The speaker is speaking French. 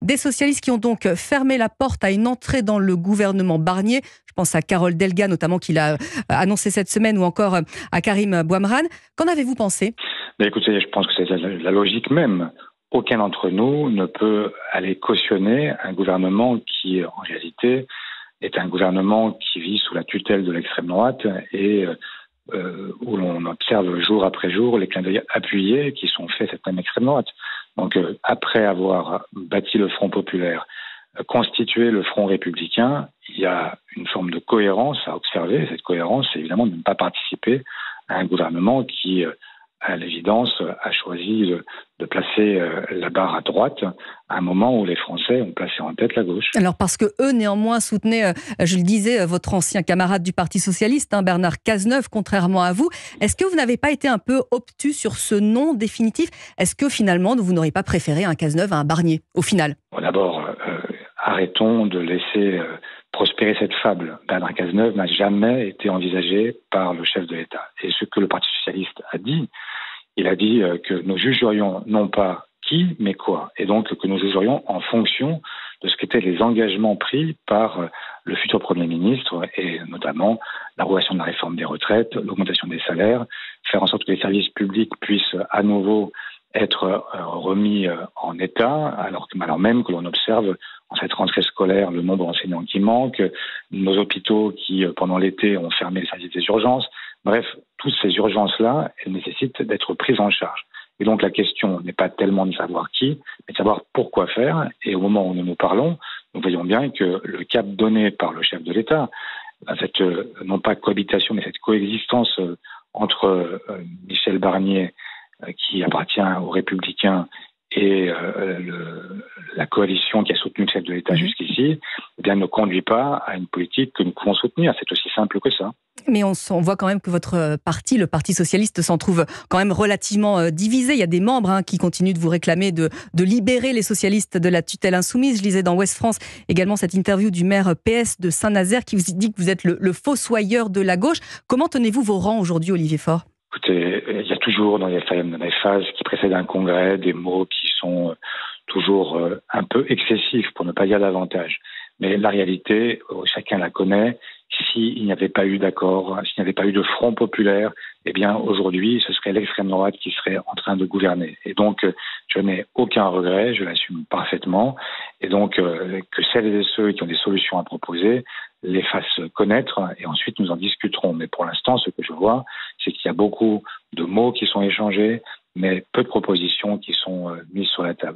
Des socialistes qui ont donc fermé la porte à une entrée dans le gouvernement Barnier. Je pense à Carole Delga notamment, qui l'a annoncé cette semaine, ou encore à Karim Bouamrane. Qu'en avez-vous pensé ? Écoutez, je pense que c'est la logique même. Aucun d'entre nous ne peut aller cautionner un gouvernement qui, en réalité, est un gouvernement qui vit sous la tutelle de l'extrême droite et où l'on observe jour après jour les clins d'œil appuyés qui sont faits à cette même extrême droite. Donc, après avoir bâti le Front populaire, constitué le Front républicain, il y a une forme de cohérence à observer. Cette cohérence, c'est évidemment de ne pas participer à un gouvernement qui, à l'évidence, a choisi de placer la barre à droite à un moment où les Français ont placé en tête la gauche. Alors parce que eux, néanmoins, soutenaient, je le disais, votre ancien camarade du Parti Socialiste, Bernard Cazeneuve, contrairement à vous. Est-ce que vous n'avez pas été un peu obtus sur ce nom définitif ? Est-ce que finalement, vous n'auriez pas préféré un Cazeneuve à un Barnier, au final ? D'abord, arrêtons de laisser prospérer cette fable. Bernard Cazeneuve n'a jamais été envisagé par le chef de l'État. Et ce que le Parti Socialiste a dit, il a dit que nous jugerions non pas qui, mais quoi. Et donc que nous jugerions en fonction de ce qu'étaient les engagements pris par le futur Premier ministre, et notamment l'approbation de la réforme des retraites, l'augmentation des salaires, faire en sorte que les services publics puissent à nouveau être remis en état, alors même que l'on observe en cette rentrée scolaire le nombre d'enseignants qui manque, nos hôpitaux qui, pendant l'été, ont fermé les services des urgences. Bref, toutes ces urgences-là, elles nécessitent d'être prises en charge. Et donc la question n'est pas tellement de savoir qui, mais de savoir pourquoi faire. Et au moment où nous nous parlons, nous voyons bien que le cap donné par le chef de l'État, cette non pas cohabitation, mais cette coexistence entre Michel Barnier, qui appartient aux Républicains, et la coalition qui a soutenu le chef de l'État jusqu'ici, ne conduit pas à une politique que nous pouvons soutenir. C'est aussi simple que ça. Mais on voit quand même que votre parti, le Parti Socialiste, s'en trouve quand même relativement divisé. Il y a des membres qui continuent de vous réclamer de libérer les socialistes de la tutelle insoumise. Je lisais dans Ouest France également cette interview du maire PS de Saint-Nazaire qui vous dit que vous êtes le fossoyeur de la gauche. Comment tenez-vous vos rangs aujourd'hui, Olivier Faure ? Écoutez, il y a toujours dans les phases qui précèdent un congrès des mots qui sont toujours un peu excessifs, pour ne pas dire davantage. Mais la réalité, chacun la connaît. S'il n'y avait pas eu d'accord, s'il n'y avait pas eu de front populaire, eh bien aujourd'hui, ce serait l'extrême droite qui serait en train de gouverner. Et donc, je n'ai aucun regret, je l'assume parfaitement. Et donc, que celles et ceux qui ont des solutions à proposer les fassent connaître et ensuite nous en discuterons. Mais pour l'instant, ce que je vois, c'est qu'il y a beaucoup de mots qui sont échangés, mais peu de propositions qui sont mises sur la table.